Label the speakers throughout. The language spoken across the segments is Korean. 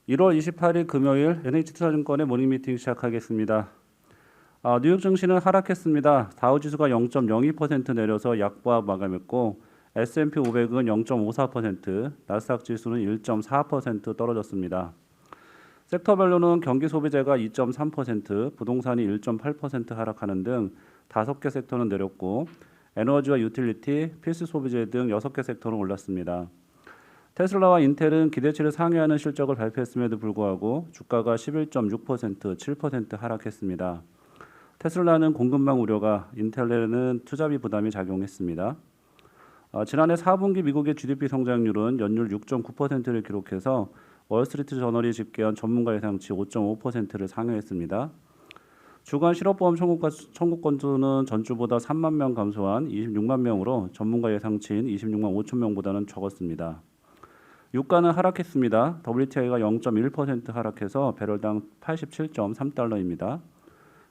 Speaker 1: 1월 28일 금요일 NH투자증권의 모닝미팅 시작하겠습니다. 뉴욕 증시는 하락했습니다. 다우지수가 0.02% 내려서 약보합 마감했고 S&P 500은 0.54%, 나스닥 지수는 1.4% 떨어졌습니다. 섹터별로는 경기 소비재가 2.3%, 부동산이 1.8% 하락하는 등 5개 섹터는 내렸고 에너지와 유틸리티, 필수 소비재 등 6개 섹터는 올랐습니다. 테슬라와 인텔은 기대치를 상회하는 실적을 발표했음에도 불구하고 주가가 11.6%, 7% 하락했습니다. 테슬라는 공급망 우려가, 인텔에는 투자비 부담이 작용했습니다. 지난해 4분기 미국의 GDP 성장률은 연율 6.9%를 기록해서 월스트리트 저널이 집계한 전문가 예상치 5.5%를 상회했습니다. 주간 실업보험 청구 건수는 전주보다 3만 명 감소한 26만 명으로 전문가 예상치인 26만 5천 명보다는 적었습니다. 유가는 하락했습니다. WTI가 0.1% 하락해서 배럴당 87.3달러입니다.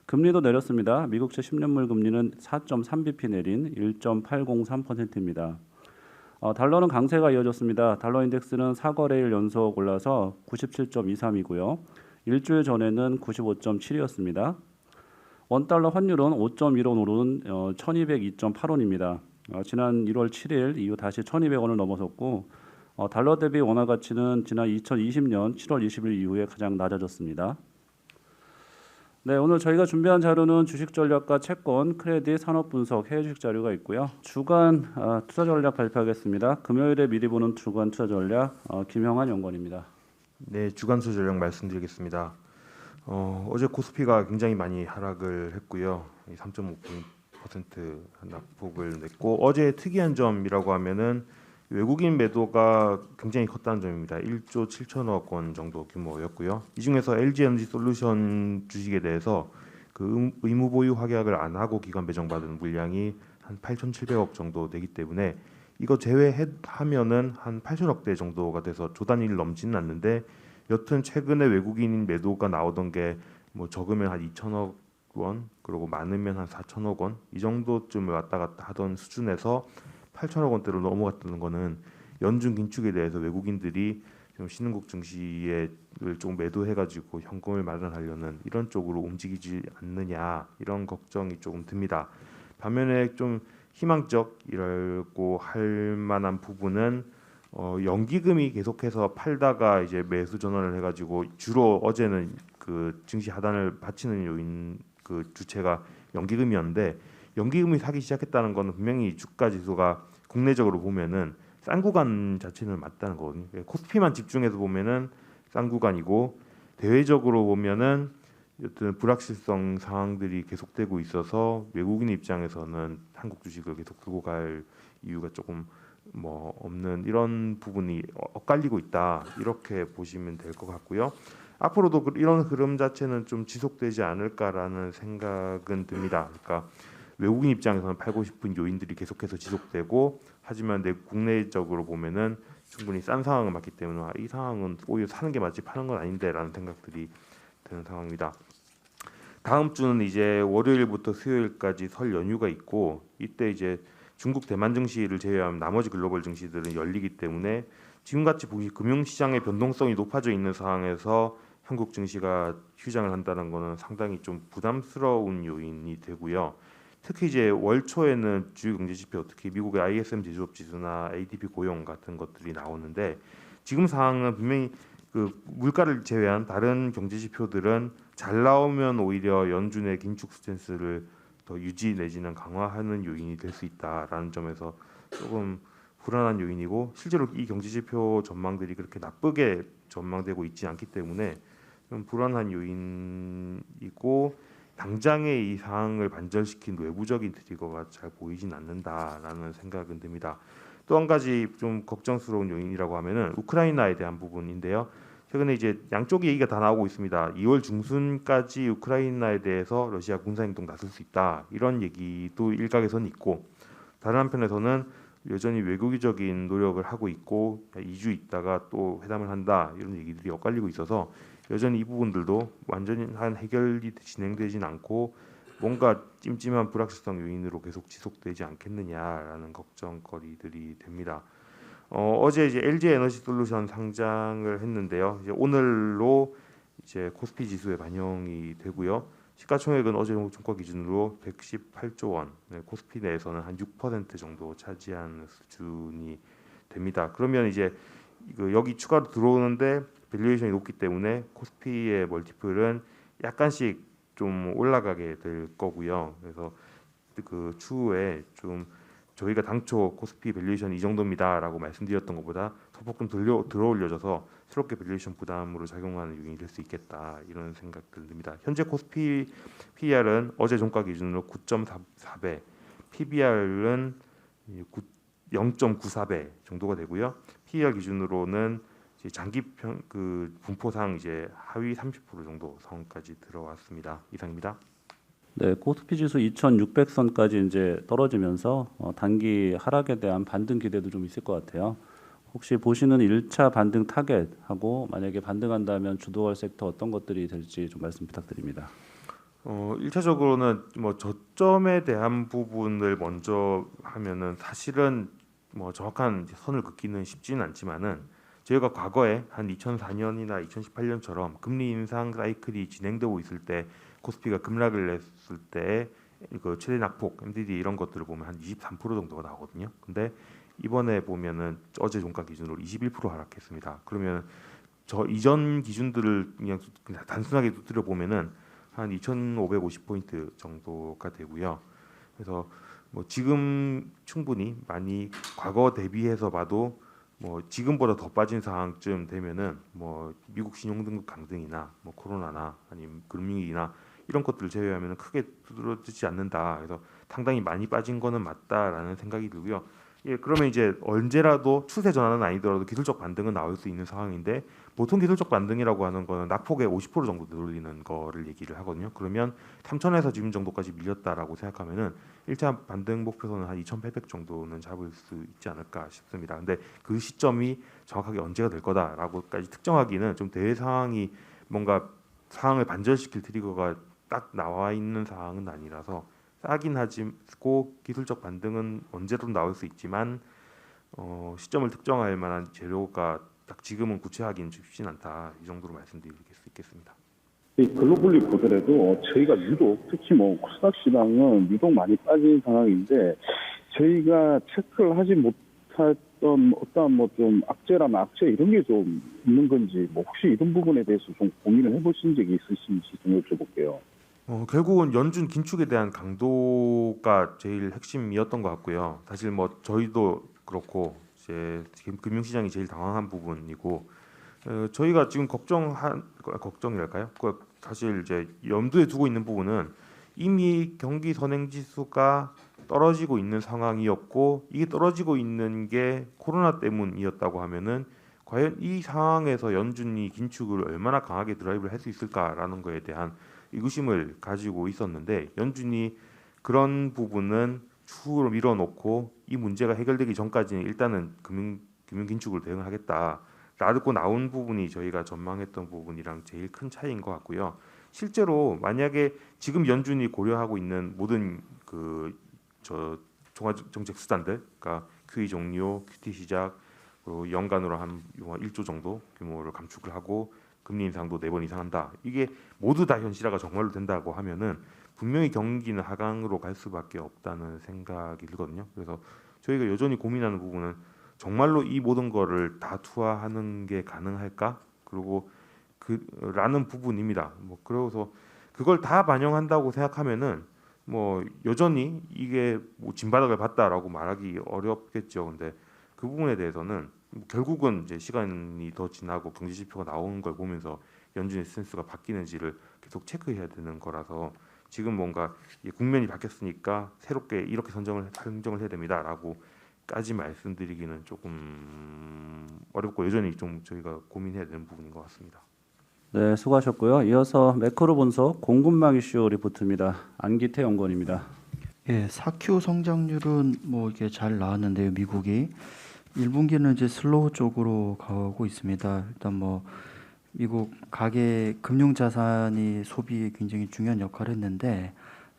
Speaker 1: 금리도 내렸습니다. 미국채 10년물 금리는 4.3bp 내린 1.803%입니다. 달러는 강세가 이어졌습니다. 달러 인덱스는 4거래일 연속 올라서 97.23이고요. 일주일 전에는 95.7이었습니다. 원달러 환율은 5.15원 오른 1202.8원입니다. 지난 1월 7일 이후 다시 1200원을 넘어섰고 달러 대비 원화 가치는 지난 2020년 7월 20일 이후에 가장 낮아졌습니다. 네, 오늘 저희가 준비한 자료는 주식 전략과 채권, 크레딧, 산업 분석, 해외 주식 자료가 있고요. 주간 투자 전략 발표하겠습니다. 금요일에 미리 보는 주간 투자 전략 김형환 연구원입니다.
Speaker 2: 네, 주간 투자 전략 말씀드리겠습니다. 어제 코스피가 굉장히 많이 하락을 했고요. 3.5% 낙폭을 냈고 어제 특이한 점이라고 하면은 외국인 매도가 굉장히 컸다는 점입니다. 1조 7천억 원 정도 규모였고요. 이 중에서 LG에너지솔루션 주식에 대해서 그 의무 보유 확약을 안 하고 기관 배정받은 물량이 한 8,700억 정도 되기 때문에 이거 제외하면은 한 8천억대 정도가 돼서 조 단위를 넘지는 않는데 여튼 최근에 외국인 매도가 나오던 게 뭐 적으면 한 2천억 원 그리고 많으면 한 4천억 원 이 정도쯤 왔다 갔다 하던 수준에서 8천억 원대로 넘어갔다는 거는 연중 긴축에 대해서 외국인들이 좀 신흥국 증시에 좀 매도해가지고 현금을 마련하려는 이런 쪽으로 움직이지 않느냐 이런 걱정이 조금 듭니다. 반면에 좀 희망적이라고 할 만한 부분은 연기금이 계속해서 팔다가 이제 매수 전환을 해가지고 주로 어제는 그 증시 하단을 받치는 요인 그 주체가 연기금이었는데 연기금이 사기 시작했다는 것은 분명히 주가 지수가 국내적으로 보면은 싼 구간 자체는 맞다는 거거든요. 코스피만 집중해서 보면은 싼 구간이고 대외적으로 보면은 여튼 불확실성 상황들이 계속되고 있어서 외국인 입장에서는 한국 주식을 계속 들고 갈 이유가 조금 뭐 없는 이런 부분이 엇갈리고 있다 이렇게 보시면 될 것 같고요. 앞으로도 이런 흐름 자체는 좀 지속되지 않을까라는 생각은 듭니다. 그러니까 외국인 입장에서는 팔고 싶은 요인들이 계속해서 지속되고 하지만 내 국내적으로 보면은 충분히 싼 상황을 맞기 때문에 이 상황은 오히려 사는 게 맞지 파는 건 아닌데라는 생각들이 드는 상황입니다. 다음 주는 이제 월요일부터 수요일까지 설 연휴가 있고 이때 이제 중국 대만 증시를 제외하면 나머지 글로벌 증시들은 열리기 때문에 지금같이 보기 금융시장의 변동성이 높아져 있는 상황에서 한국 증시가 휴장을 한다는 것은 상당히 좀 부담스러운 요인이 되고요. 특히 이제 월 초에는 주요 경제 지표, 특히 미국의 ISM 제조업 지수나 ADP 고용 같은 것들이 나오는데 지금 상황은 분명히 그 물가를 제외한 다른 경제 지표들은 잘 나오면 오히려 연준의 긴축 스탠스를 더 유지 내지는 강화하는 요인이 될 수 있다라는 점에서 조금 불안한 요인이고 실제로 이 경제 지표 전망들이 그렇게 나쁘게 전망되고 있지 않기 때문에 좀 불안한 요인이고 당장의 이 상황을 반전시킨 외부적인 트리거가 잘 보이진 않는다라는 생각은 듭니다. 또 한 가지 좀 걱정스러운 요인이라고 하면은 우크라이나에 대한 부분인데요. 최근에 이제 양쪽 얘기가 다 나오고 있습니다. 2월 중순까지 우크라이나에 대해서 러시아 군사행동 나설 수 있다 이런 얘기도 일각에서는 있고 다른 한편에서는 여전히 외교적인 노력을 하고 있고 2주 있다가 또 회담을 한다 이런 얘기들이 엇갈리고 있어서 여전히 이 부분들도 완전한 해결이 진행되진 않고 뭔가 찜찜한 불확실성 요인으로 계속 지속되지 않겠느냐라는 걱정거리들이 됩니다. 어제 이제 LG 에너지 솔루션 상장을 했는데요. 이제 오늘로 이제 코스피 지수에 반영이 되고요. 시가총액은 어제 종가 기준으로 118조 원, 네, 코스피 내에서는 한 6% 정도 차지하는 수준이 됩니다. 그러면 이제 여기 추가로 들어오는데 밸류에이션이 높기 때문에 코스피의 멀티플은 약간씩 좀 올라가게 될 거고요. 그래서 그 추후에 좀 저희가 당초 코스피 밸류에이션 이 정도입니다라고 말씀드렸던 것보다 소폭 좀 들어 올려져서 새롭게 밸류에이션 부담으로 작용하는 요인이 될 수 있겠다 이런 생각들 듭니다. 현재 코스피 PER은 어제 종가 기준으로 9.4배, PBR은 0.94배 정도가 되고요. PER 기준으로는 이제 장기 분포상 이제 하위 30% 정도 선까지 들어왔습니다. 이상입니다.
Speaker 1: 네, 코스피 지수 2,600선까지 이제 떨어지면서 단기 하락에 대한 반등 기대도 좀 있을 것 같아요. 혹시 보시는 1차 반등 타겟하고 만약에 반등한다면 주도할 섹터 어떤 것들이 될지 좀 말씀 부탁드립니다.
Speaker 2: 1차적으로는 뭐 저점에 대한 부분을 먼저 하면은 사실은 뭐 정확한 선을 긋기는 쉽지는 않지만은 저희가 과거에 한 2004년이나 2018년처럼 금리 인상 사이클이 진행되고 있을 때 코스피가 급락을 했을 때 이거 최대 낙폭, MDD 이런 것들을 보면 한 23% 정도가 나오거든요. 근데 이번에 보면은 어제 종가 기준으로 21% 하락했습니다. 그러면 저 이전 기준들을 그냥 단순하게 두드려 보면은 한 2,550포인트 정도가 되고요. 그래서 뭐 지금 충분히 많이 과거 대비해서 봐도 뭐 지금보다 더 빠진 상황쯤 되면은 뭐 미국 신용등급 강등이나 뭐 코로나나 아니면 금융위기나 이런 것들을 제외하면 크게 두드러지지 않는다. 그래서 상당히 많이 빠진 거는 맞다라는 생각이 들고요. 예, 그러면 이제 언제라도 추세 전환은 아니더라도 기술적 반등은 나올 수 있는 상황인데 보통 기술적 반등이라고 하는 거는 낙폭의 50% 정도 늘리는 거를 얘기를 하거든요. 그러면 3천에서 지금 정도까지 밀렸다라고 생각하면은 1차 반등 목표선은 한 2,800 정도는 잡을 수 있지 않을까 싶습니다. 근데 그 시점이 정확하게 언제가 될 거다라고까지 특정하기는 좀 대외 상황이 뭔가 상황을 반전시킬 트리거가 딱 나와 있는 상황은 아니라서 싸긴 하지고 기술적 반등은 언제든 나올 수 있지만 시점을 특정할 만한 재료가 딱 지금은 구체하기는 쉽진 않다. 이 정도로 말씀드릴 수 있겠습니다.
Speaker 3: 이 글로벌리 보더라도 저희가 유독 특히 뭐 코스닥 시장은 유독 많이 빠진 상황인데 저희가 체크를 하지 못했던 어떠한 뭐 좀 악재라면 악재 이런 게 좀 있는 건지 뭐 혹시 이런 부분에 대해서 좀 고민을 해보신 적이 있으신지 좀 여쭤볼게요.
Speaker 2: 결국은 연준 긴축에 대한 강도가 제일 핵심이었던 것 같고요. 사실 뭐 저희도 그렇고 이제 지금 금융시장이 제일 당황한 부분이고 저희가 지금 걱정이랄까요? 사실 이제 염두에 두고 있는 부분은 이미 경기 선행 지수가 떨어지고 있는 상황이었고 이게 떨어지고 있는 게 코로나 때문이었다고 하면은 과연 이 상황에서 연준이 긴축을 얼마나 강하게 드라이브를 할 수 있을까라는 거에 대한 의구심을 가지고 있었는데 연준이 그런 부분은 추후로 밀어놓고 이 문제가 해결되기 전까지는 일단은 금융 긴축으로 대응을 하겠다. 라고 나온 부분이 저희가 전망했던 부분이랑 제일 큰 차이인 것 같고요. 실제로 만약에 지금 연준이 고려하고 있는 모든 종합정책 수단들, 그러니까 QE 종료, QT 시작, 그리고 연간으로 한 1조 정도 규모를 감축을 하고 금리 인상도 4번 이상 한다. 이게 모두 다 현실화가 정말로 된다고 하면은 분명히 경기는 하강으로 갈 수밖에 없다는 생각이 들거든요. 그래서 저희가 여전히 고민하는 부분은 정말로 이 모든 거를 다 투하하는 게 가능할까? 그리고 라는 부분입니다. 뭐 그래서 그걸 다 반영한다고 생각하면은 뭐 여전히 이게 뭐 진바닥을 봤다라고 말하기 어렵겠죠. 근데 그 부분에 대해서는 결국은 이제 시간이 더 지나고 경제 지표가 나오는 걸 보면서 연준의 스탠스가 바뀌는지를 계속 체크해야 되는 거라서 지금 뭔가 국면이 바뀌었으니까 새롭게 이렇게 선정을 해야 됩니다라고까지 말씀드리기는 조금 어렵고 여전히 좀 저희가 고민해야 되는 부분인 것 같습니다.
Speaker 1: 네, 수고하셨고요. 이어서 매크로 분석 공급망 이슈 리포트입니다. 안기태 연구원입니다.
Speaker 4: 예, 4Q 성장률은 뭐 이게 잘 나왔는데요, 미국이 1분기는 이제 슬로우 쪽으로 가고 있습니다. 일단 뭐 미국 가계 금융 자산이 소비에 굉장히 중요한 역할을 했는데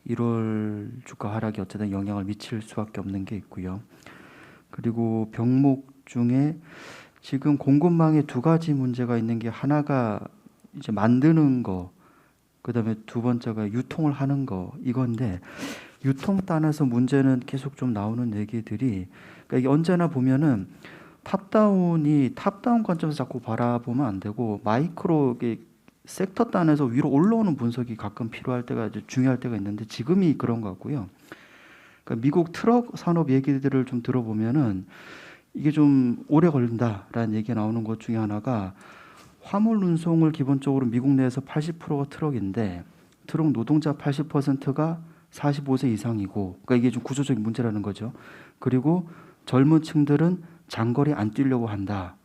Speaker 4: 1월 주가 하락이 어쨌든 영향을 미칠 수밖에 없는 게 있고요. 그리고 병목 중에 지금 공급망에 두 가지 문제가 있는 게 하나가 이제 만드는 거, 그다음에 두 번째가 유통을 하는 거 이건데 유통 단에서 문제는 계속 좀 나오는 얘기들이 그러니까 이게 언제나 보면은 탑다운 관점에서 자꾸 바라보면 안 되고 마이크로 섹터 단에서 위로 올라오는 분석이 가끔 필요할 때가 이제 중요할 때가 있는데 지금이 그런 것 같고요. 그러니까 미국 트럭 산업 얘기들을 좀 들어보면은 이게 좀 오래 걸린다라는 얘기가 나오는 것 중에 하나가 화물 운송을 기본적으로 미국 내에서 80%가 트럭인데 트럭 노동자 80%가 45세 이상이고 그러니까 이게 좀 구조적인 문제라는 거죠. 그리고 젊은 층들은 장거리 안 뛰려고 한다.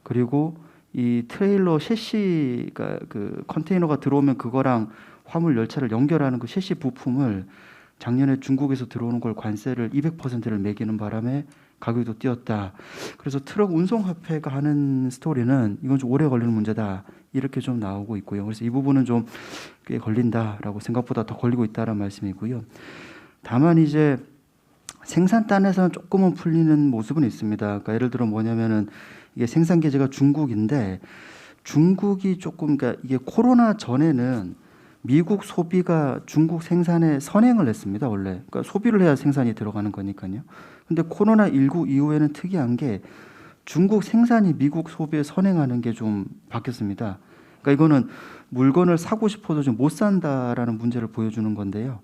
Speaker 4: 그리고 이 트레일러 셰시가 그 컨테이너가 들어오면 그거랑 화물 열차를 연결하는 그 셰시 부품을 작년에 중국에서 들어오는 걸 관세를 200%를 매기는 바람에 가격도 뛰었다. 그래서 트럭 운송협회가 하는 스토리는 이건 좀 오래 걸리는 문제다. 이렇게 좀 나오고 있고요. 그래서 이 부분은 좀 꽤 걸린다라고 생각보다 더 걸리고 있다라는 말씀이고요. 다만 이제 생산단에서는 조금은 풀리는 모습은 있습니다. 그러니까 예를 들어 뭐냐면은 이게 생산 계제가 중국인데 중국이 조금 그러니까 이게 코로나 전에는 미국 소비가 중국 생산에 선행을 했습니다. 원래 그러니까 소비를 해야 생산이 들어가는 거니까요. 근데 코로나19 이후에는 특이한 게 중국 생산이 미국 소비에 선행하는 게 좀 바뀌었습니다. 그러니까 이거는 물건을 사고 싶어도 좀 못 산다라는 문제를 보여주는 건데요.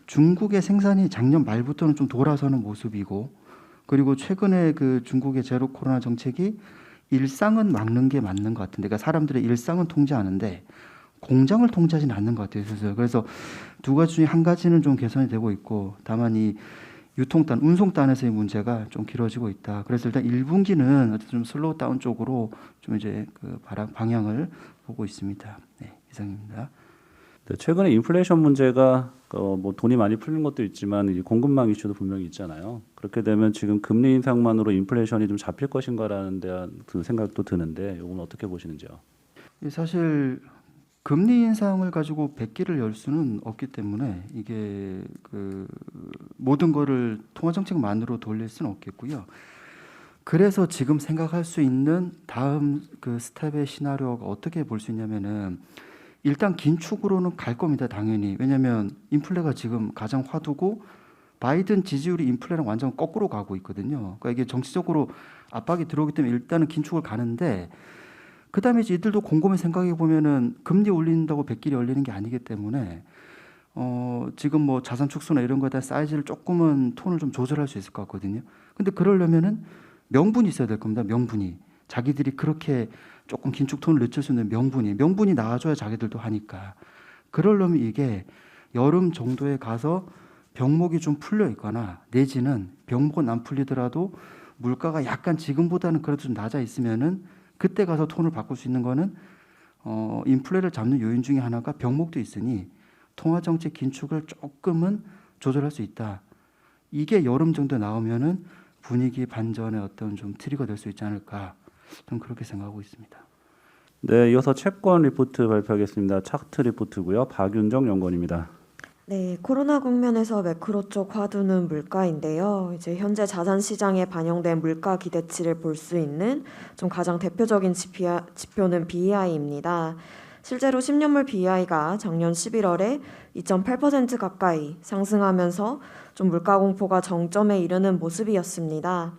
Speaker 4: 중국의 생산이 작년 말부터는 좀 돌아서는 모습이고 그리고 최근에 그 중국의 제로 코로나 정책이 일상은 막는 게 맞는 것 같은데 그러니까 사람들의 일상은 통제하는데 공장을 통제하지는 않는 것 같아요. 그래서 두 가지 중에 한 가지는 좀 개선이 되고 있고 다만 이 유통단, 운송단에서의 문제가 좀 길어지고 있다. 그래서 일단 1분기는 어쨌든 좀 슬로우 다운 쪽으로 좀 이제 그 방향을 보고 있습니다. 네, 이상입니다.
Speaker 1: 네, 최근에 인플레이션 문제가 뭐 돈이 많이 풀린 것도 있지만 이 공급망 이슈도 분명히 있잖아요. 그렇게 되면 지금 금리 인상만으로 인플레이션이 좀 잡힐 것인가라는 대한 생각도 드는데 이건 어떻게 보시는지요?
Speaker 4: 사실 금리 인상을 가지고 백기를 열 수는 없기 때문에 이게 그 모든 거를 통화 정책만으로 돌릴 수는 없겠고요. 그래서 지금 생각할 수 있는 다음 그 스텝의 시나리오가 어떻게 볼 수 있냐면은 일단 긴축으로는 갈 겁니다. 당연히. 왜냐하면 인플레가 지금 가장 화두고 바이든 지지율이 인플레랑 완전 거꾸로 가고 있거든요. 그러니까 이게 정치적으로 압박이 들어오기 때문에 일단은 긴축을 가는데 그다음에 이제 이들도 곰곰이 생각해 보면은 금리 올린다고 백길이 열리는 게 아니기 때문에 지금 뭐 자산 축소나 이런 거에 대한 사이즈를 조금은 톤을 좀 조절할 수 있을 것 같거든요. 근데 그러려면은 명분이 있어야 될 겁니다. 명분이. 자기들이 그렇게 조금 긴축 톤을 늦출 수 있는 명분이 나와줘야 자기들도 하니까. 그러려면 이게 여름 정도에 가서 병목이 좀 풀려 있거나 내지는 병목은 안 풀리더라도 물가가 약간 지금보다는 그래도 좀 낮아 있으면은 그때 가서 톤을 바꿀 수 있는 거는 인플레를 잡는 요인 중에 하나가 병목도 있으니 통화정책 긴축을 조금은 조절할 수 있다. 이게 여름 정도 나오면은 분위기 반전의 어떤 좀 트리거 될 수 있지 않을까. 저는 그렇게 생각하고 있습니다.
Speaker 1: 네, 이어서 채권 리포트 발표하겠습니다. 차트 리포트고요. 박윤정 연구원입니다.
Speaker 5: 네, 코로나 국면에서 매크로 쪽 화두는 물가인데요. 이제 현재 자산 시장에 반영된 물가 기대치를 볼 수 있는 좀 가장 대표적인 지표는 BEI입니다. 실제로 10년물 BEI가 작년 11월에 2.8% 가까이 상승하면서 좀 물가 공포가 정점에 이르는 모습이었습니다.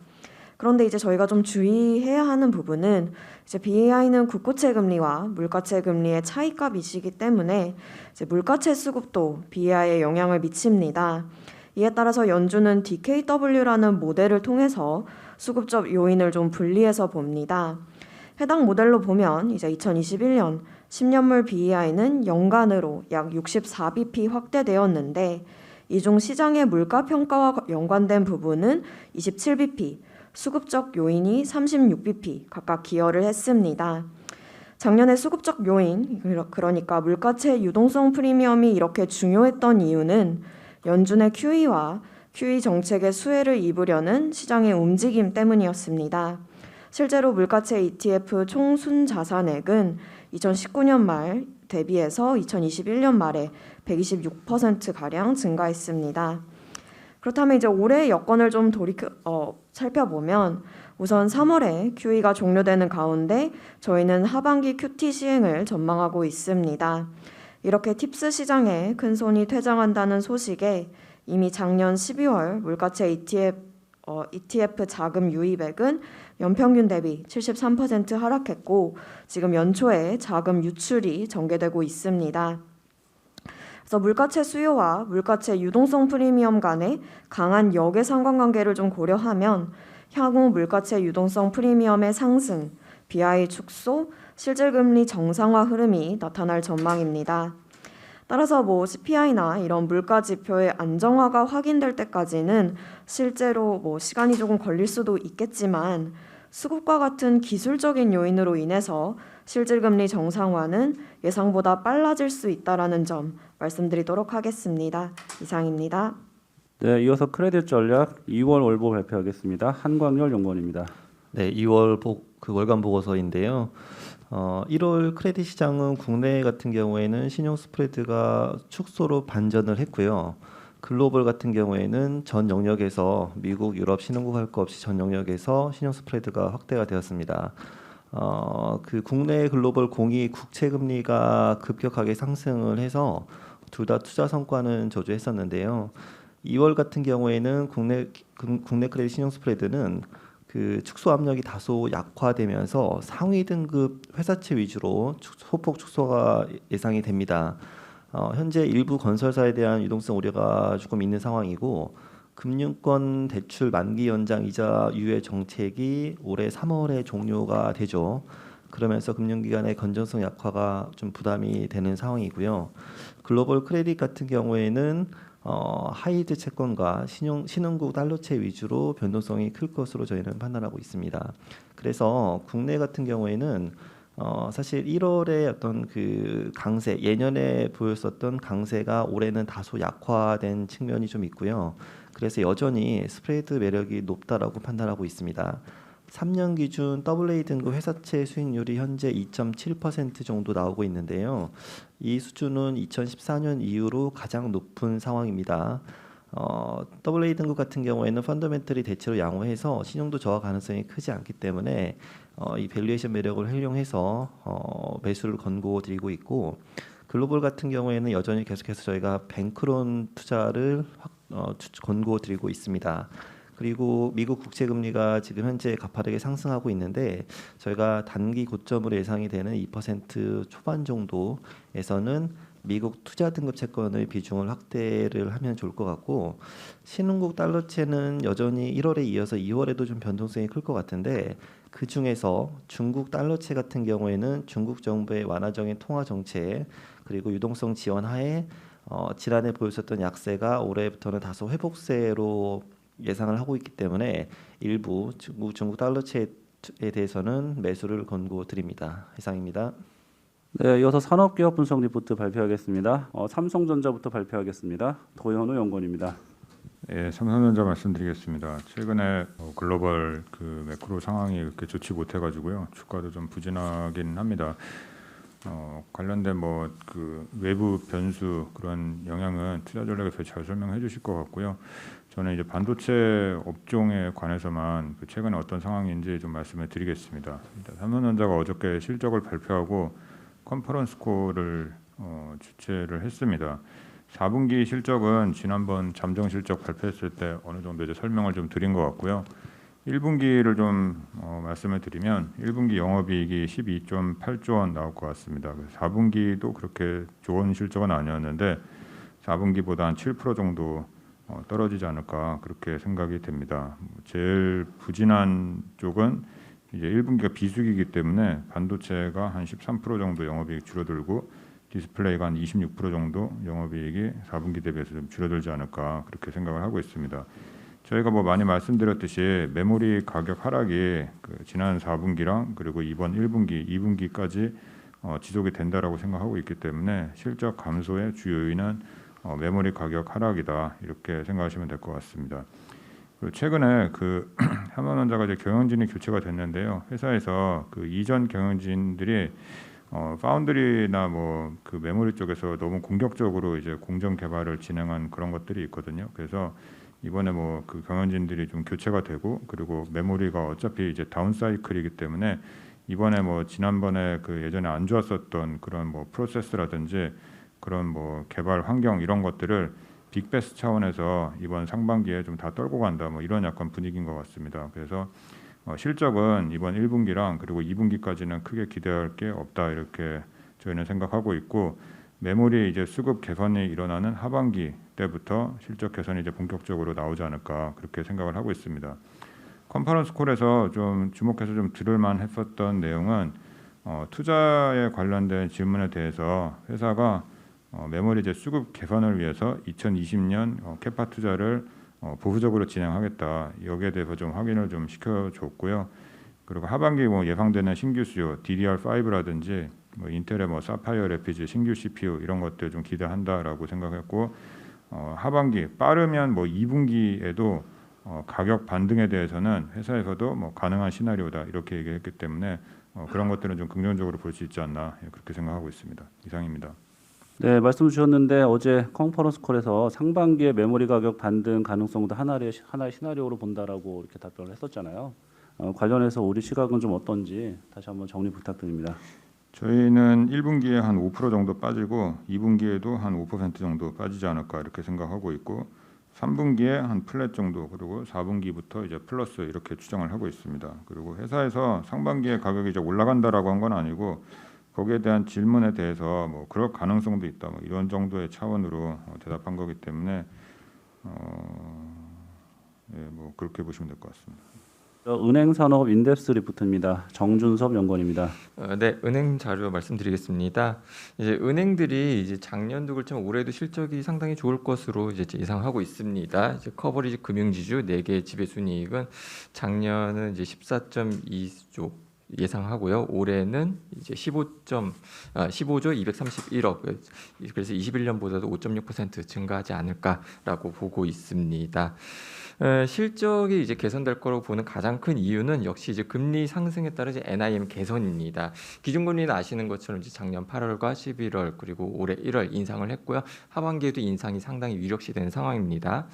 Speaker 5: 그런데 이제 저희가 좀 주의해야 하는 부분은 이제 BEI는 국고채 금리와 물가채 금리의 차이값이시기 때문에 이제 물가채 수급도 BEI에 영향을 미칩니다. 이에 따라서 연준은 DKW라는 모델을 통해서 수급적 요인을 좀 분리해서 봅니다. 해당 모델로 보면 이제 2021년 10년물 BEI는 연간으로 약 64bp 확대되었는데 이 중 시장의 물가 평가와 연관된 부분은 27bp, 수급적 요인이 36bp 각각 기여를 했습니다. 작년에 수급적 요인, 그러니까 물가채 유동성 프리미엄이 이렇게 중요했던 이유는 연준의 QE와 QE 정책의 수혜를 입으려는 시장의 움직임 때문이었습니다. 실제로 물가채 ETF 총 순자산액은 2019년 말 대비해서 2021년 말에 126%가량 증가했습니다. 그렇다면 이제 올해 여건을 좀 살펴보면 우선 3월에 QE가 종료되는 가운데 저희는 하반기 QT 시행을 전망하고 있습니다. 이렇게 팁스 시장에 큰 손이 퇴장한다는 소식에 이미 작년 12월 물가채 ETF 자금 유입액은 연평균 대비 73% 하락했고 지금 연초에 자금 유출이 전개되고 있습니다. 그래서 물가채 수요와 물가채 유동성 프리미엄 간의 강한 역의 상관관계를 좀 고려하면 향후 물가채 유동성 프리미엄의 상승, BI 축소, 실질금리 정상화 흐름이 나타날 전망입니다. 따라서 CPI나 이런 물가 지표의 안정화가 확인될 때까지는 실제로 시간이 조금 걸릴 수도 있겠지만 수급과 같은 기술적인 요인으로 인해서 실질금리 정상화는 예상보다 빨라질 수 있다라는 점 말씀드리도록 하겠습니다. 이상입니다.
Speaker 1: 네, 이어서 크레딧 전략 2월 월보 발표하겠습니다. 한광열 연구원입니다.
Speaker 6: 네, 2월 월간 보고서인데요. 1월 크레딧 시장은 국내 같은 경우에는 신용 스프레드가 축소로 반전을 했고요. 글로벌 같은 경우에는 전 영역에서 미국, 유럽 신흥국 할 것 없이 전 영역에서 신용 스프레드가 확대가 되었습니다. 국내 글로벌 공이 국채 금리가 급격하게 상승을 해서 둘 다 투자 성과는 저조했었는데요. 2월 같은 경우에는 국내 크레딧 신용 스프레드는 축소 압력이 다소 약화되면서 상위 등급 회사채 위주로 소폭 축소가 예상이 됩니다. 현재 일부 건설사에 대한 유동성 우려가 조금 있는 상황이고 금융권 대출 만기 연장 이자 유예 정책이 올해 3월에 종료가 되죠. 그러면서 금융기관의 건전성 약화가 좀 부담이 되는 상황이고요. 글로벌 크레딧 같은 경우에는 하이드 채권과 신흥국 달러채 위주로 변동성이 클 것으로 저희는 판단하고 있습니다. 그래서 국내 같은 경우에는 사실 1월에 어떤 강세, 예년에 보였었던 강세가 올해는 다소 약화된 측면이 좀 있고요. 그래서 여전히 스프레드 매력이 높다라고 판단하고 있습니다. 3년 기준 AA 등급 회사채 수익률이 현재 2.7% 정도 나오고 있는데요. 이 수준은 2014년 이후로 가장 높은 상황입니다. AA 등급 같은 경우에는 펀더멘털이 대체로 양호해서 신용도 저하 가능성이 크지 않기 때문에 이 밸류에이션 매력을 활용해서 매수를 권고드리고 있고 글로벌 같은 경우에는 여전히 계속해서 저희가 뱅크론 투자를 권고드리고 있습니다. 그리고 미국 국채 금리가 지금 현재 가파르게 상승하고 있는데 저희가 단기 고점으로 예상이 되는 2% 초반 정도에서는 미국 투자 등급 채권의 비중을 확대를 하면 좋을 것 같고 신흥국 달러채는 여전히 1월에 이어서 2월에도 좀 변동성이 클 것 같은데 그 중에서 중국 달러채 같은 경우에는 중국 정부의 완화적인 통화 정책 그리고 유동성 지원 하에 지난해 보였었던 약세가 올해부터는 다소 회복세로 예상을 하고 있기 때문에 일부 중국 달러채에 대해서는 매수를 권고드립니다. 이상입니다.
Speaker 1: 네, 이어서 산업기업 분석 리포트 발표하겠습니다. 삼성전자부터 발표하겠습니다. 도현우 연구원입니다.
Speaker 7: 예, 삼성전자 말씀드리겠습니다. 최근에 글로벌 매크로 상황이 그렇게 좋지 못해가지고요, 주가도 좀 부진하긴 합니다. 관련된 외부 변수 그런 영향은 투자 전략에서 잘 설명해 주실 것 같고요. 저는 이제 반도체 업종에 관해서만 최근에 어떤 상황인지 좀 말씀을 드리겠습니다. 삼성전자가 어저께 실적을 발표하고 컨퍼런스 콜을 주최를 했습니다. 4분기 실적은 지난번 잠정 실적 발표했을 때 어느 정도 이제 설명을 좀 드린 것 같고요. 1분기를 좀 말씀을 드리면 1분기 영업이익이 12.8조 원 나올 것 같습니다. 4분기도 그렇게 좋은 실적은 아니었는데 4분기보다 한 7% 정도 떨어지지 않을까 그렇게 생각이 됩니다. 제일 부진한 쪽은 이제 1분기가 비수기이기 때문에 반도체가 한 13% 정도 영업이익 줄어들고 디스플레이가 한 26% 정도 영업이익이 4분기 대비해서 좀 줄어들지 않을까 그렇게 생각을 하고 있습니다. 저희가 많이 말씀드렸듯이 메모리 가격 하락이 지난 4분기랑 그리고 이번 1분기, 2분기까지 지속이 된다라고 생각하고 있기 때문에 실적 감소의 주요 요인은 메모리 가격 하락이다 이렇게 생각하시면 될 것 같습니다. 최근에 삼성전자가 이제 경영진이 교체가 됐는데요. 회사에서 이전 경영진들이 파운드리나 메모리 쪽에서 너무 공격적으로 이제 공정 개발을 진행한 그런 것들이 있거든요. 그래서 이번에 뭐 그 경영진들이 좀 교체가 되고 그리고 메모리가 어차피 이제 다운 사이클이기 때문에 이번에 뭐 지난번에 그 예전에 안 좋았었던 그런 뭐 프로세스라든지 그런 뭐 개발 환경 이런 것들을 빅베스 차원에서 이번 상반기에 좀 다 떨고 간다 뭐 이런 약간 분위기인 것 같습니다. 그래서 실적은 이번 1분기랑 그리고 2분기까지는 크게 기대할 게 없다 이렇게 저희는 생각하고 있고 메모리 이제 수급 개선이 일어나는 하반기 때부터 실적 개선이 이제 본격적으로 나오지 않을까 그렇게 생각을 하고 있습니다. 컨퍼런스 콜에서 좀 주목해서 좀 들을만 했었던 내용은 투자에 관련된 질문에 대해서 회사가 메모리 이제 수급 개선을 위해서 2020년 캐파 투자를 보수적으로 진행하겠다. 여기에 대해서 좀 확인을 좀 시켜줬고요. 그리고 하반기 뭐 예상되는 신규 수요 DDR5라든지 뭐 인텔의 뭐 사파이어 래피드 신규 CPU 이런 것들 좀 기대한다라고 생각했고 하반기 빠르면 뭐 2분기에도 가격 반등에 대해서는 회사에서도 뭐 가능한 시나리오다 이렇게 얘기했기 때문에 그런 것들은 좀 긍정적으로 볼 수 있지 않나 그렇게 생각하고 있습니다. 이상입니다.
Speaker 1: 네, 말씀 주셨는데 어제 컨퍼런스 콜에서 상반기에 메모리 가격 반등 가능성도 하나의 시나리오로 본다라고 이렇게 답변을 했었잖아요. 관련해서 우리 시각은 좀 어떤지 다시 한번 정리 부탁드립니다.
Speaker 7: 저희는 1분기에 한 5% 정도 빠지고 2분기에도 한 5% 정도 빠지지 않을까 이렇게 생각하고 있고 3분기에 한 플랫 정도 그리고 4분기부터 이제 플러스 이렇게 추정을 하고 있습니다. 그리고 회사에서 상반기에 가격이 이제 올라간다라고 한 건 아니고 거기에 대한 질문에 대해서 뭐 그럴 가능성도 있다 뭐 이런 정도의 차원으로 대답한 거기 때문에 뭐 그렇게 보시면 될 것 같습니다.
Speaker 1: 은행산업 인덱스 리포트입니다. 정준섭 연구원입니다.
Speaker 8: 네, 은행 자료 말씀드리겠습니다. 이제 은행들이 이제 작년도 그렇지만 올해도 실적이 상당히 좋을 것으로 이제 예상하고 있습니다. 이제 커버리지 금융지주 4개 지배순이익은 작년은 이제 14.2조 예상하고요. 올해는 이제 15조 231억 그래서 21년보다도 5.6% 증가하지 않을까라고 보고 있습니다. 실적이 이제 개선될 거라고 보는 가장 큰 이유는 역시 이제 금리 상승에 따른 이제 NIM 개선입니다. 기준금리는 아시는 것처럼 이제 작년 8월과 11월 그리고 올해 1월 인상을 했고요. 하반기에도 인상이 상당히 유력시되는 상황입니다.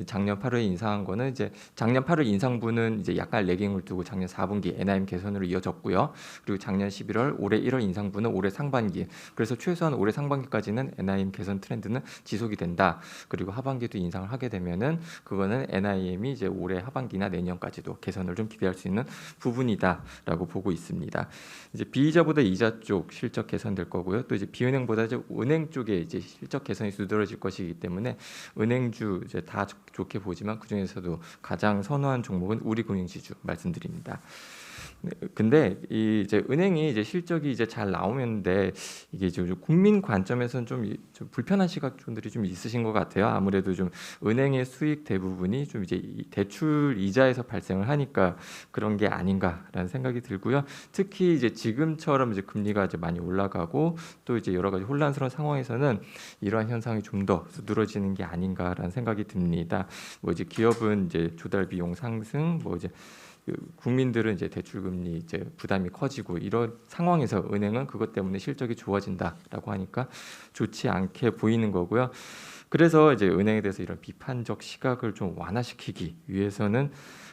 Speaker 8: 작년 8월에 인상한 거는 이제 작년 8월 인상분은 이제 약간 레깅을 두고 작년 4분기 NIM 개선으로 이어졌고요. 그리고 작년 11월, 올해 1월 인상분은 올해 상반기. 그래서 최소한 올해 상반기까지는 NIM 개선 트렌드는 지속이 된다. 그리고 하반기도 인상을 하게 되면은 그거는 NIM이 이제 올해 하반기나 내년까지도 개선을 좀 기대할 수 있는 부분이다라고 보고 있습니다. 이제 비이자보다 이자 쪽 실적 개선될 거고요. 또 이제 비은행보다 이제 은행 쪽에 이제 실적 개선이 두드러질 것이기 때문에 은행주 이제 다 좋게 보지만 그 중에서도 가장 선호한 종목은 우리금융지주 말씀드립니다. 근데 이 이제 은행이 이제 실적이 이제 잘 나오는데 이게 좀 국민 관점에서는 좀 불편한 시각들이 좀 있으신 것 같아요. 아무래도 좀 은행의 수익 대부분이 좀 이제 대출 이자에서 발생을 하니까 그런 게 아닌가라는 생각이 들고요. 특히 이제 지금처럼 이제 금리가 이제 많이 올라가고 또 이제 여러 가지 혼란스러운 상황에서는 이러한 현상이 좀 더 두드러지는 게 아닌가라는 생각이 듭니다. 뭐 이제 기업은 이제 조달 비용 상승, 뭐 이제 국민들은 이제 대출 금리 이제 부담이 커지고 이런 상황에서 은행은 그것 때문에 실적이 좋아진다라고 하니까 좋지 않게 보이는 거고요. 그래서 이제 은행에 대해서 이런 비판적 시각을 좀 완화시키기 위해서는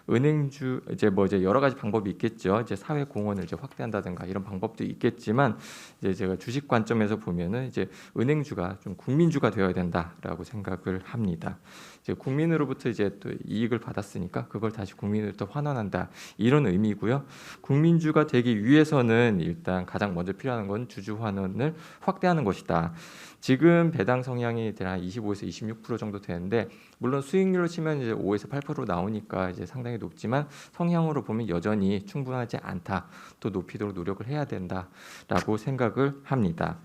Speaker 8: 은행주 이제 뭐 이제 여러 가지 방법이 있겠죠. 이제 사회 공헌을 이제 확대한다든가 이런 방법도 있겠지만 이제 제가 주식 관점에서 보면은 이제 은행주가 좀 국민주가 되어야 된다라고 생각을 합니다. 이제 국민으로부터 이제 또 이익을 받았으니까 그걸 다시 국민으로부터 환원한다 이런 의미고요. 국민주가 되기 위해서는 일단 가장 먼저 필요한 건 주주 환원을 확대하는 것이다. 지금 배당 성향이 한 25에서 26% 정도 되는데 물론 수익률로 치면 이제 5에서 8% 나오니까 이제 상당히 높지만 성향으로 보면 여전히 충분하지 않다. 또 높이도록 노력을 해야 된다라고 생각을 합니다.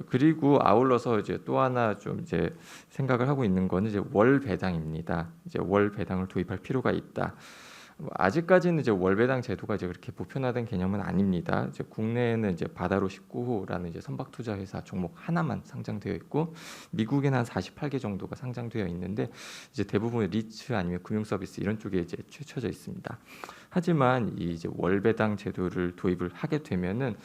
Speaker 8: 그리고 아울러서 이제 또 하나 좀 이제 생각을 하고 있는 거는 이제 월 배당입니다. 이제 월 배당을 도입할 필요가 있다. 아직까지는 이제 월 배당 제도가 이제 그렇게 보편화된 개념은 아닙니다. 이제 국내에는 이제 바다로 19호라는 이제 선박 투자 회사 종목 하나만 상장되어 있고 미국에는 한 48개 정도가 상장되어 있는데 이제 대부분 리츠 아니면 금융 서비스 이런 쪽에 이제 최쳐져 있습니다. 하지만 이 이제 월배당 제도를 도입을 하게 되면은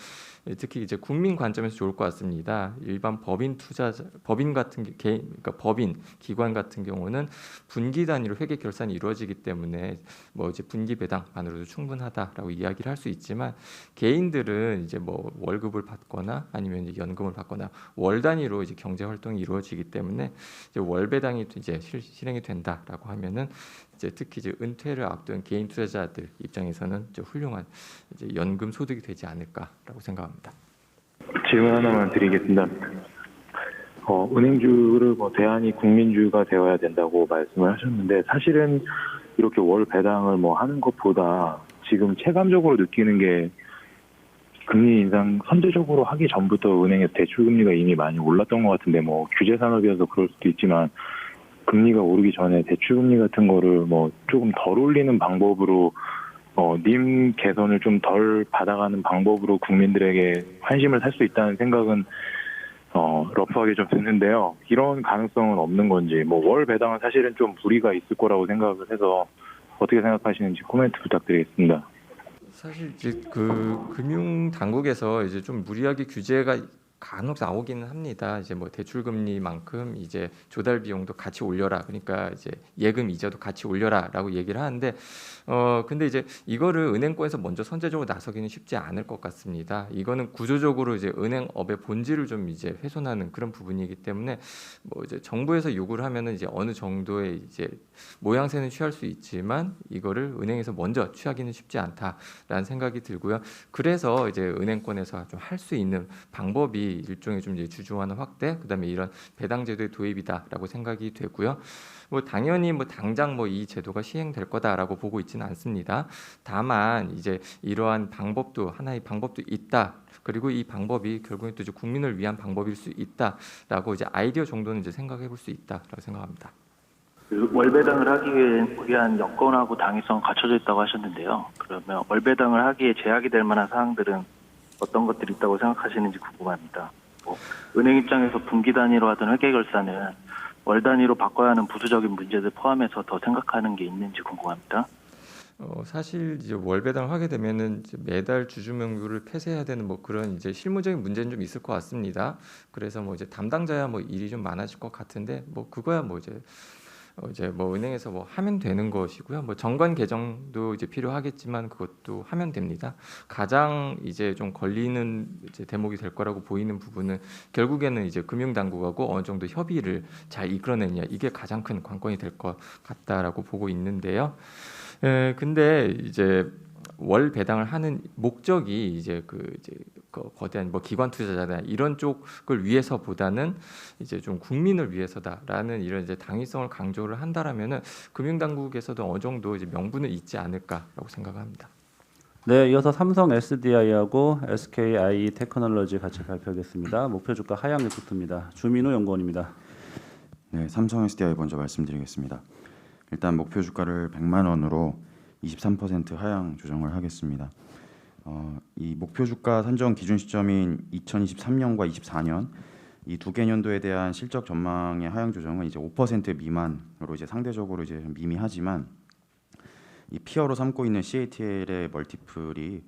Speaker 8: 특히 이제 국민 관점에서 좋을 것 같습니다. 일반 법인 투자자, 법인 같은 개인, 그러니까 법인 기관 같은 경우는 분기 단위로 회계 결산이 이루어지기 때문에 뭐 이제 분기 배당만으로도 충분하다라고 이야기를 할 수 있지만 개인들은 이제 뭐 월급을 받거나 아니면 이제 연금을 받거나 월 단위로 이제 경제 활동이 이루어지기 때문에 이제 월 배당이 이제 실행이 된다라고 하면은 이제 특히 이제 은퇴를 앞둔 개인 투자자들 입장에서는 이제 훌륭한 이제 연금 소득이 되지 않을까라고 생각합니다.
Speaker 9: 질문 하나만 드리겠습니다. 은행주를 대안이 국민주가 되어야 된다고 말씀을 하셨는데 사실은 이렇게 월 배당을 하는 것보다 지금 체감적으로 느끼는 게 금리 인상 선제적으로 하기 전부터 은행의 대출 금리가 이미 많이 올랐던 것 같은데 규제 산업이어서 그럴 수도 있지만 금리가 오르기 전에 대출 금리 같은 거를 조금 덜 올리는 방법으로 님 개선을 좀 덜 받아가는 방법으로 국민들에게 환심을 살 수 있다는 생각은 러프하게 좀 드는데요. 이런 가능성은 없는 건지 월 배당은 사실은 좀 무리가 있을 거라고 생각을 해서 어떻게 생각하시는지 코멘트 부탁드리겠습니다.
Speaker 8: 사실 이제 그 금융 당국에서 이제 좀 무리하게 규제가 간혹 나오기는 합니다. 이제 대출 금리만큼 이제 조달 비용도 같이 올려라. 그러니까 이제 예금 이자도 같이 올려라라고 얘기를 하는데 근데 이제 이거를 은행권에서 먼저 선제적으로 나서기는 쉽지 않을 것 같습니다. 이거는 구조적으로 이제 은행업의 본질을 좀 이제 훼손하는 그런 부분이기 때문에 이제 정부에서 요구를 하면은 이제 어느 정도의 이제 모양새는 취할 수 있지만 이거를 은행에서 먼저 취하기는 쉽지 않다라는 생각이 들고요. 그래서 이제 은행권에서 좀 할 수 있는 방법이 일종의 좀 이제 주주환원 확대, 그다음에 이런 배당 제도의 도입이다라고 생각이 되고요. 당연히 당장 이 제도가 시행될 거다라고 보고 있지는 않습니다. 다만 이제 이러한 방법도 하나의 방법도 있다. 그리고 이 방법이 결국엔 또 이제 국민을 위한 방법일 수 있다라고 이제 아이디어 정도는 이제 생각해 볼 수 있다라고 생각합니다.
Speaker 10: 월배당을 하기 위한 여건하고 당위성 갖춰져 있다고 하셨는데요. 그러면 월배당을 하기에 제약이 될 만한 사항들은 어떤 것들이 있다고 생각하시는지 궁금합니다. 은행 입장에서 분기 단위로 하던 회계 결산은 월 단위로 바꿔야 하는 부수적인 문제들 포함해서 더 생각하는 게 있는지 궁금합니다.
Speaker 8: 사실 이제 월 배당을 하게 되면은 이제 매달 주주 명부를 폐쇄해야 되는 그런 이제 실무적인 문제는 좀 있을 것 같습니다. 그래서 이제 담당자야 일이 좀 많아질 것 같은데 그거야 이제 은행에서 하면 되는 것이고요. 정관 개정도 이제 필요하겠지만 그것도 하면 됩니다. 가장 이제 좀 걸리는 이제 대목이 될 거라고 보이는 부분은 결국에는 이제 금융당국하고 어느 정도 협의를 잘 이끌어내냐, 이게 가장 큰 관건이 될 것 같다라고 보고 있는데요. 근데 이제 월 배당을 하는 목적이 이제 거대한 기관 투자자나 이런 쪽을 위해서보다는 이제 좀 국민을 위해서다라는 이런 이제 당위성을 강조를 한다라면은 금융당국에서도 어느 정도 이제 명분은 있지 않을까라고 생각합니다.
Speaker 1: 네, 이어서 삼성 SDI하고 SKI 테크놀로지 같이 발표하겠습니다. 목표 주가 하향 리포트입니다. 주민우 연구원입니다.
Speaker 11: 네, 삼성 SDI 먼저 말씀드리겠습니다. 일단 목표 주가를 100만 원으로 23% 하향 조정을 하겠습니다. 이 목표 주가 산정 기준 시점인 2023년과 24년 이 두 개년도에 대한 실적 전망의 하향 조정은 이제 5% 미만으로 이제 상대적으로 이제 미미하지만 이 피어로 삼고 있는 CATL의 멀티플이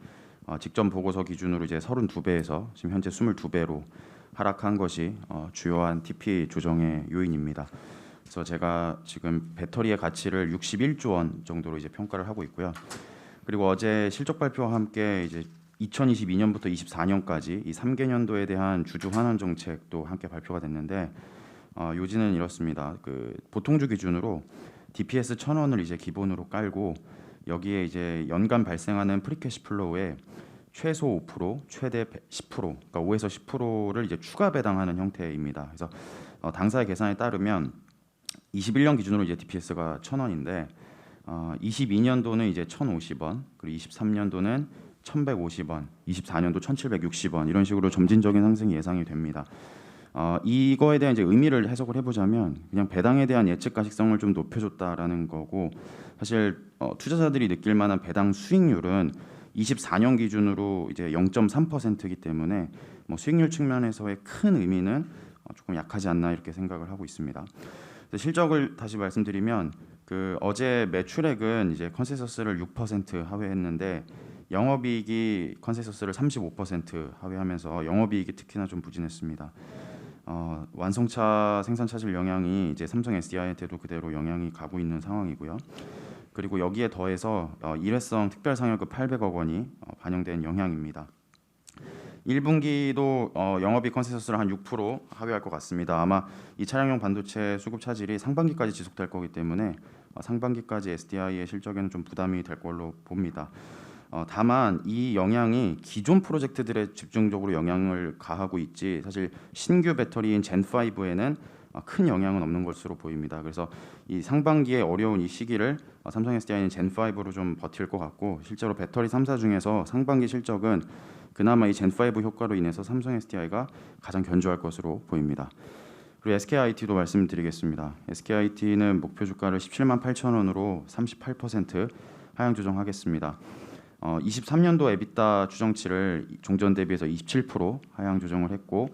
Speaker 11: 직전 보고서 기준으로 이제 32배에서 지금 현재 22배로 하락한 것이 주요한 TP 조정의 요인입니다. 그래서 제가 지금 배터리의 가치를 61조 원 정도로 이제 평가를 하고 있고요. 그리고 어제 실적 발표와 함께 이제 2022년부터 24년까지 이 3개년도에 대한 주주 환원 정책도 함께 발표가 됐는데 요지는 이렇습니다. 보통주 기준으로 DPS 1,000원을 이제 기본으로 깔고 여기에 이제 연간 발생하는 프리캐시 플로우에 최소 5%, 최대 10%, 그러니까 5에서 10%를 이제 추가 배당하는 형태입니다. 그래서 당사의 계산에 따르면 21년 기준으로 이제 DPS가 1,000원인데 22년도는 이제 1,050원, 그리고 23년도는 1,150원, 24년도 1,760원 이런 식으로 점진적인 상승이 예상이 됩니다. 이거에 대한 이제 의미를 해석을 해보자면 그냥 배당에 대한 예측 가식성을 좀 높여줬다라는 거고 사실 투자자들이 느낄 만한 배당 수익률은 24년 기준으로 이제 0.3%이기 때문에 수익률 측면에서의 큰 의미는 조금 약하지 않나 이렇게 생각을 하고 있습니다. 실적을 다시 말씀드리면 어제 매출액은 이제 컨센서스를 6% 하회했는데 영업이익이 컨센서스를 35% 하회하면서 영업이익이 특히나 좀 부진했습니다. 완성차 생산 차질 영향이 이제 삼성 SDI한테도 그대로 영향이 가고 있는 상황이고요. 그리고 여기에 더해서 일회성 특별 상여금 800억 원이 반영된 영향입니다. 1분기도 영업이익 컨센서스를 한 6% 하회할 것 같습니다. 아마 이 차량용 반도체 수급 차질이 상반기까지 지속될 거기 때문에 상반기까지 SDI의 실적에는 좀 부담이 될 걸로 봅니다. 다만 이 영향이 기존 프로젝트들에 집중적으로 영향을 가하고 있지 사실 신규 배터리인 젠5에는 큰 영향은 없는 것으로 보입니다. 그래서 이 상반기에 어려운 이 시기를 삼성 SDI는 젠5로 좀 버틸 것 같고 실제로 배터리 3사 중에서 상반기 실적은 그나마 이 젠5 효과로 인해서 삼성 SDI가 가장 견조할 것으로 보입니다. 그리고 SKIT도 말씀드리겠습니다. SKIT는 목표 주가를 17만 8천 원으로 38% 하향 조정하겠습니다. 23년도 EBITDA 추정치를 종전 대비해서 27% 하향 조정을 했고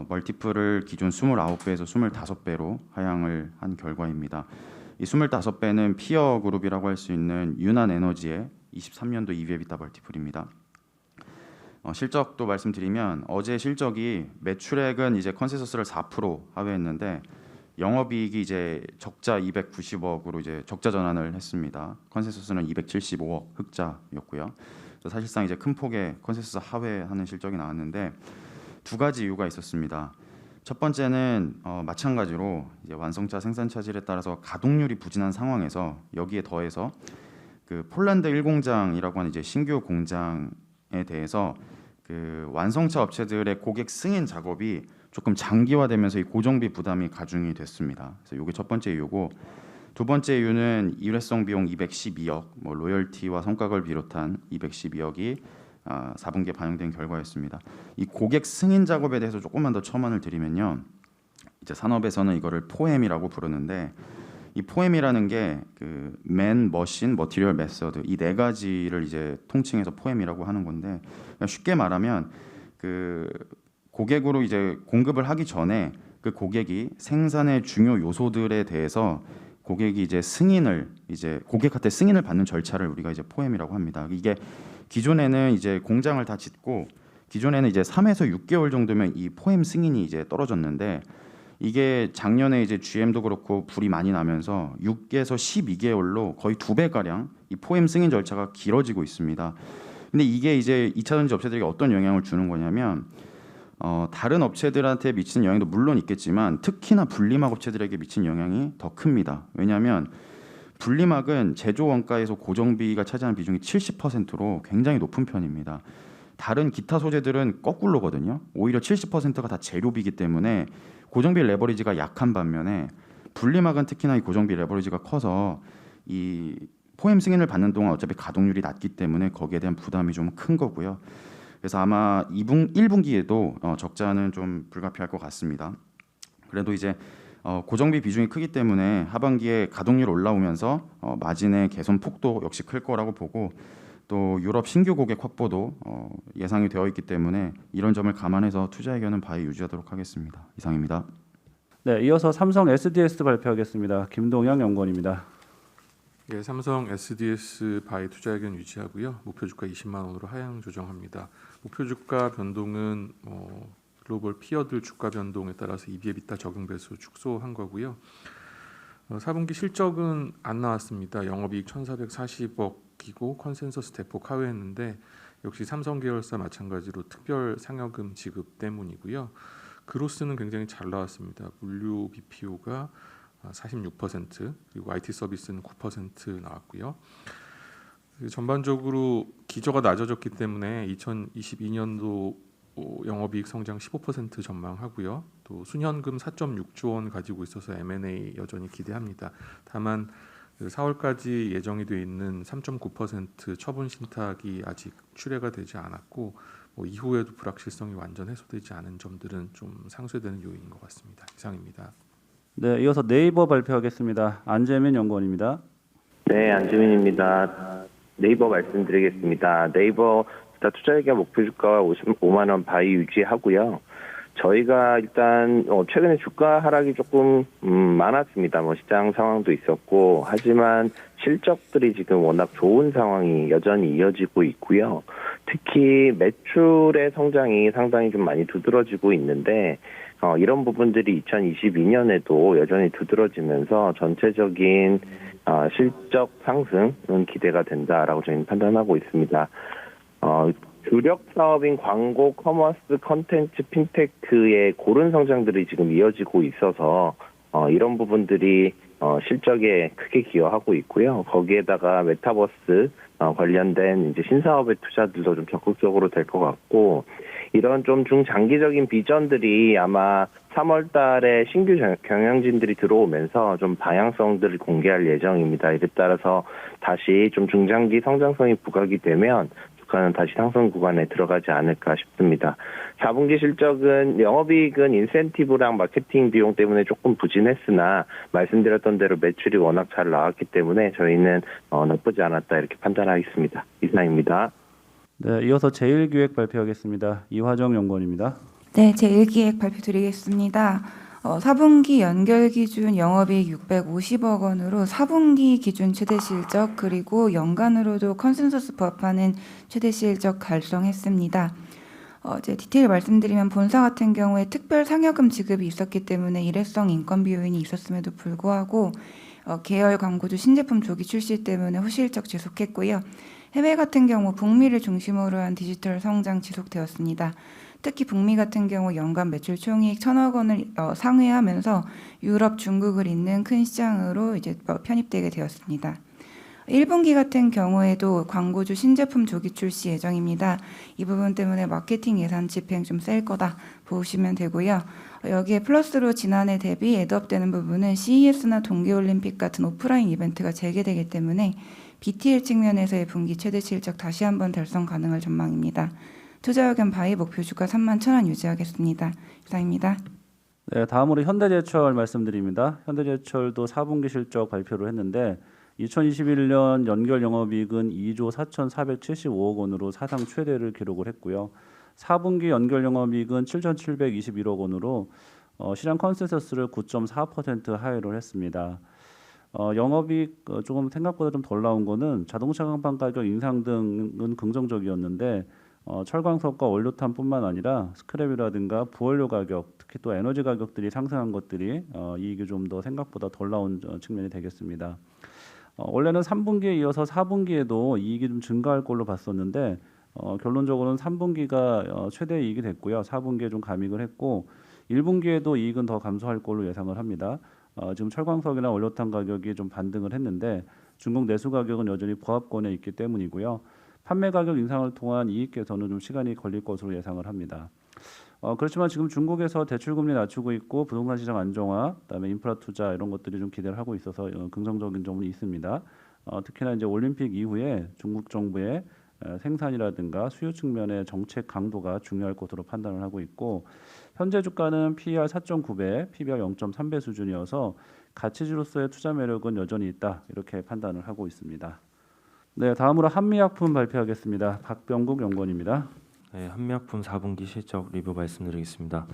Speaker 11: 멀티플을 기존 29배에서 25배로 하향을 한 결과입니다. 이 25배는 피어 그룹이라고 할 수 있는 유난에너지의 23년도 EV/EBITDA 멀티플입니다. 실적도 말씀드리면 어제 실적이 매출액은 이제 컨센서스를 4% 하회했는데 영업이익이 이제 적자 290억으로 이제 적자 전환을 했습니다. 컨센서스는 275억 흑자였고요. 사실상 이제 큰 폭의 컨센서스 하회하는 실적이 나왔는데 두 가지 이유가 있었습니다. 첫 번째는 마찬가지로 이제 완성차 생산 차질에 따라서 가동률이 부진한 상황에서 여기에 더해서 그 폴란드 1공장이라고 하는 이제 신규 공장에 대해서 그 완성차 업체들의 고객 승인 작업이 조금 장기화되면서 이 고정비 부담이 가중이 됐습니다. 그래서 이게 첫 번째 이유고 두 번째 이유는 일회성 비용 212억, 뭐 로열티와 성과급을 비롯한 212억이 4분기에 반영된 결과였습니다. 이 고객 승인 작업에 대해서 조금만 더 첨언을 드리면요, 이제 산업에서는 이거를 포엠이라고 부르는데 이 포엠이라는 게 그 맨, 머신, 머티리얼, 메서드 이 네 가지를 이제 통칭해서 포엠이라고 하는 건데 쉽게 말하면 그 고객으로 이제 공급을 하기 전에 그 고객이 생산의 중요 요소들에 대해서 고객이 이제 승인을 이제 고객한테 승인을 받는 절차를 우리가 이제 포엠이라고 합니다. 이게 기존에는 이제 공장을 다 짓고 기존에는 이제 3에서 6개월 정도면 이 포엠 승인이 이제 떨어졌는데 이게 작년에 이제 GM도 그렇고 불이 많이 나면서 6에서 12개월로 거의 2배 가량 이 포엠 승인 절차가 길어지고 있습니다. 근데 이게 이제 2차 전지 업체들에게 어떤 영향을 주는 거냐면 다른 업체들한테 미치는 영향도 물론 있겠지만 특히나 분리막 업체들에게 미치는 영향이 더 큽니다. 왜냐하면 분리막은 제조 원가에서 고정비가 차지하는 비중이 70%로 굉장히 높은 편입니다. 다른 기타 소재들은 거꾸로거든요. 오히려 70%가 다 재료비이기 때문에 고정비 레버리지가 약한 반면에 분리막은 특히나 이 고정비 레버리지가 커서 이 포엠 승인을 받는 동안 어차피 가동률이 낮기 때문에 거기에 대한 부담이 좀 큰 거고요. 그래서 아마 1분기에도 적자는 좀 불가피할 것 같습니다. 그래도 이제 고정비 비중이 크기 때문에 하반기에 가동률 올라오면서 마진의 개선 폭도 역시 클 거라고 보고 또 유럽 신규 고객 확보도 예상이 되어 있기 때문에 이런 점을 감안해서 투자 의견은 바이 유지하도록 하겠습니다. 이상입니다.
Speaker 1: 네, 이어서 삼성 SDS 발표하겠습니다. 김동영 연구원입니다.
Speaker 12: 예, 삼성 SDS 바이 투자 의견 유지하고요. 목표 주가 20만 원으로 하향 조정합니다. 목표 주가 변동은 글로벌 피어들 주가 변동에 따라서 EV/EBITDA 적용 배수 축소한 거고요. 4분기 실적은 안 나왔습니다. 영업이익 1,440억이고 컨센서스 대폭 하회했는데 역시 삼성 계열사 마찬가지로 특별 상여금 지급 때문이고요. 그로스는 굉장히 잘 나왔습니다. 물류 BPO가 46% 그리고 IT 서비스는 9% 나왔고요. 전반적으로 기저가 낮아졌기 때문에 2022년도 영업이익 성장 15% 전망하고요. 또 순현금 4.6조 원 가지고 있어서 M&A 여전히 기대합니다. 다만 4월까지 예정이 돼 있는 3.9% 처분 신탁이 아직 출회가 되지 않았고 이후에도 불확실성이 완전 해소되지 않은 점들은 좀 상쇄되는 요인인 것 같습니다. 이상입니다.
Speaker 1: 네, 이어서 네이버 발표하겠습니다. 안재민 연구원입니다.
Speaker 13: 네, 안재민입니다. 네이버 말씀드리겠습니다. 네이버 투자 의견 목표 주가가 55만 원 바이 유지하고요. 저희가 일단 최근에 주가 하락이 조금 많았습니다. 시장 상황도 있었고, 하지만 실적들이 지금 워낙 좋은 상황이 여전히 이어지고 있고요. 특히 매출의 성장이 상당히 좀 많이 두드러지고 있는데, 이런 부분들이 2022년에도 여전히 두드러지면서 전체적인 실적 상승은 기대가 된다라고 저희는 판단하고 있습니다. 주력 사업인 광고, 커머스, 컨텐츠, 핀테크의 고른 성장들이 지금 이어지고 있어서 이런 부분들이 실적에 크게 기여하고 있고요. 거기에다가 메타버스 관련된 이제 신사업의 투자들도 좀 적극적으로 될 것 같고, 이런 좀 중장기적인 비전들이 아마 3월 달에 신규 경영진들이 들어오면서 좀 방향성들을 공개할 예정입니다. 이에 따라서 다시 좀 중장기 성장성이 부각이 되면 주가는 다시 상승 구간에 들어가지 않을까 싶습니다. 4분기 실적은 영업이익은 인센티브랑 마케팅 비용 때문에 조금 부진했으나 말씀드렸던 대로 매출이 워낙 잘 나왔기 때문에 저희는 나쁘지 않았다 이렇게 판단하겠습니다. 이상입니다.
Speaker 1: 네, 이어서 제1기획 발표하겠습니다. 이화정 연구원입니다.
Speaker 14: 네, 제1기획 발표드리겠습니다. 4분기 연결 기준 영업이익 650억 원으로 4분기 기준 최대 실적 그리고 연간으로도 컨센서스 부합하는 최대 실적 달성했습니다. 이제 디테일 말씀드리면 본사 같은 경우에 특별 상여금 지급이 있었기 때문에 일회성 인건비 요인이 있었음에도 불구하고 계열 광고주 신제품 조기 출시 때문에 후실적 지속했고요. 해외 같은 경우 북미를 중심으로 한 디지털 성장 지속되었습니다. 특히 북미 같은 경우 연간 매출 총이익 1,000억 원을 상회하면서 유럽, 중국을 잇는 큰 시장으로 이제 편입되게 되었습니다. 1분기 같은 경우에도 광고주 신제품 조기 출시 예정입니다. 이 부분 때문에 마케팅 예산 집행 좀 셀 거다 보시면 되고요. 여기에 플러스로 지난해 대비 애드업되는 부분은 CES나 동계올림픽 같은 오프라인 이벤트가 재개되기 때문에 BTL 측면에서의 분기 최대 실적 다시 한번 달성 가능할 전망입니다. 투자 의견 바이 목표 주가 31,000원 유지하겠습니다. 이상입니다.
Speaker 1: 네, 다음으로 현대제철 말씀드립니다. 현대제철도 4분기 실적 발표를 했는데 2021년 연결 영업이익은 2조 4,475억 원으로 사상 최대를 기록을 했고요. 4분기 연결 영업이익은 7,721억 원으로 시장 컨센서스를 9.4% 하회를 했습니다. 영업이익 조금 생각보다 좀 덜 나온 거는 자동차 강판 가격 인상 등은 긍정적이었는데 철광석과 원료탄뿐만 아니라 스크랩이라든가 부원료 가격, 특히 또 에너지 가격들이 상승한 것들이 이익이 좀 더 생각보다 덜 나온 측면이 되겠습니다. 원래는 3분기에 이어서 4분기에도 이익이 좀 증가할 걸로 봤었는데 결론적으로는 3분기가 최대 이익이 됐고요. 4분기에 좀 감익을 했고 1분기에도 이익은 더 감소할 걸로 예상을 합니다. 지금 철광석이나 원료탄 가격이 좀 반등을 했는데 중국 내수 가격은 여전히 보합권에 있기 때문이고요. 판매 가격 인상을 통한 이익 개선은 좀 시간이 걸릴 것으로 예상을 합니다. 그렇지만 지금 중국에서 대출 금리 낮추고 있고 부동산 시장 안정화, 그다음에 인프라 투자 이런 것들이 좀 기대를 하고 있어서 긍정적인 점은 있습니다. 특히나 이제 올림픽 이후에 중국 정부의 생산이라든가 수요 측면의 정책 강도가 중요할 것으로 판단을 하고 있고 현재 주가는 PER 4.9배, PBR 0.3배 수준이어서 가치주로서의 투자 매력은 여전히 있다 이렇게 판단을 하고 있습니다. 네, 다음으로 한미약품 발표하겠습니다. 박병국 연구원입니다.
Speaker 15: 네, 한미약품 4분기 실적 리뷰 말씀드리겠습니다.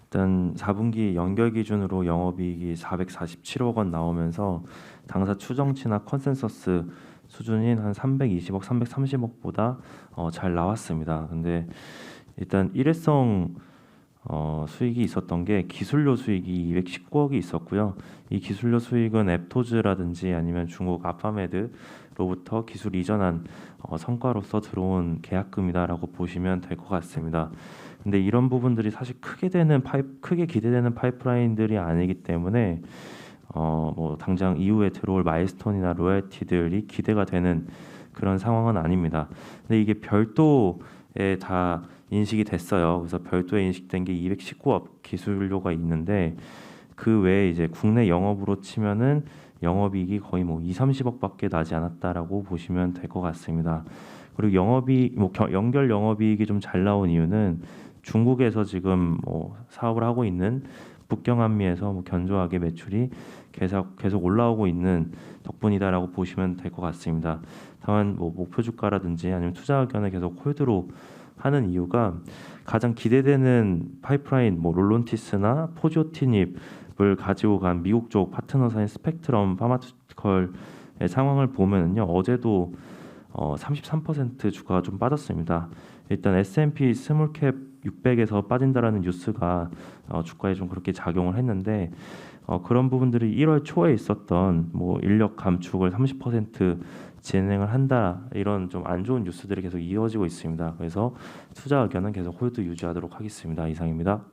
Speaker 15: 일단 4분기 연결 기준으로 영업이익이 447억 원 나오면서 당사 추정치나 컨센서스 수준인 한 320억, 330억보다 잘 나왔습니다. 근데 일단 일회성 수익이 있었던 게 기술료 수익이 219억이 있었고요. 이 기술료 수익은 앱토즈라든지 아니면 중국 아파메드로부터 기술 이전한 성과로서 들어온 계약금이다라고 보시면 될 것 같습니다. 근데 이런 부분들이 사실 크게 기대되는 파이프라인들이 아니기 때문에 뭐 당장 이후에 들어올 마일스톤이나 로열티들이 기대가 되는 그런 상황은 아닙니다. 근데 이게 별도에 다 인식이 됐어요. 그래서 별도에 인식된 게 219억 기술료가 있는데 그 외에 이제 국내 영업으로 치면은 영업이익이 거의 뭐 2-30억밖에 나지 않았다라고 보시면 될 것 같습니다. 그리고 연결 영업이익이 좀 잘 나온 이유는 중국에서 지금 뭐 사업을 하고 있는 북경한미에서 뭐 견조하게 매출이 계속 올라오고 있는 덕분이다라고 보시면 될 것 같습니다. 다만 뭐 목표 주가라든지 아니면 투자 의견을 계속 홀드로 하는 이유가 가장 기대되는 파이프라인 뭐 롤론티스나 포지오티닙을 가지고 간 미국 쪽 파트너사인 스펙트럼 파마투티컬의 상황을 보면은요 어제도 33% 주가가 좀 빠졌습니다. 일단 S&P 스몰캡 600에서 빠진다라는 뉴스가 주가에 좀 그렇게 작용을 했는데 그런 부분들이 1월 초에 있었던 뭐 인력 감축을 30% 진행을 한다 이런 좀 안 좋은 뉴스들이 계속 이어지고 있습니다. 그래서 투자 의견은 계속 홀드 유지하도록 하겠습니다. 이상입니다.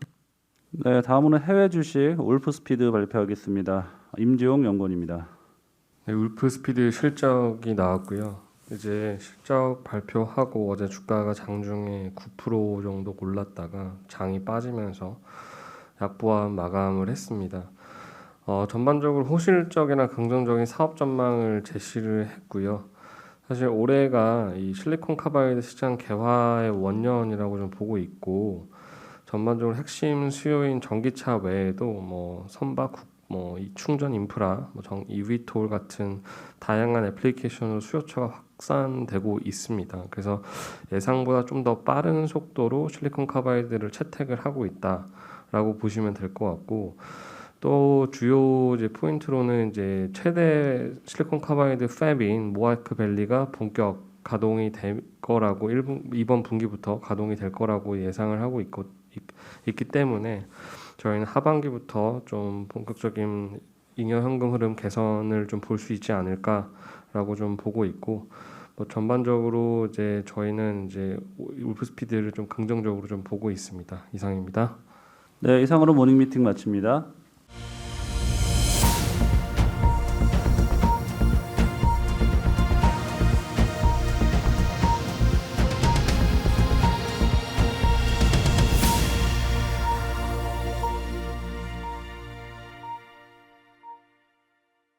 Speaker 1: 네, 다음은 해외 주식 울프스피드 발표하겠습니다. 임지용 연구원입니다.
Speaker 16: 네, 울프스피드 실적이 나왔고요. 이제 실적 발표하고 어제 주가가 장중에 9% 정도 올랐다가 장이 빠지면서 약보합 마감을 했습니다. 전반적으로 호실적이나 긍정적인 사업 전망을 제시를 했고요. 사실 올해가 이 실리콘 카바이드 시장 개화의 원년이라고 좀 보고 있고 전반적으로 핵심 수요인 전기차 외에도 뭐 선박, 뭐 이 충전 인프라, 뭐 EV톨 같은 다양한 애플리케이션으로 수요처가 확산되고 있습니다. 그래서 예상보다 좀 더 빠른 속도로 실리콘 카바이드를 채택을 하고 있다라고 보시면 될 것 같고. 또 주요 이제 포인트로는 이제 최대 실리콘 카바이드 팹인 모아이크 밸리가 본격 가동이 될 거라고 이번 분기부터 가동이 될 거라고 예상을 하고 있기 때문에 저희는 하반기부터 좀 본격적인 잉여 현금 흐름 개선을 좀 볼 수 있지 않을까라고 좀 보고 있고 뭐 전반적으로 이제 저희는 이제 울프스피드를 좀 긍정적으로 좀 보고 있습니다. 이상입니다.
Speaker 1: 네, 이상으로 모닝 미팅 마칩니다.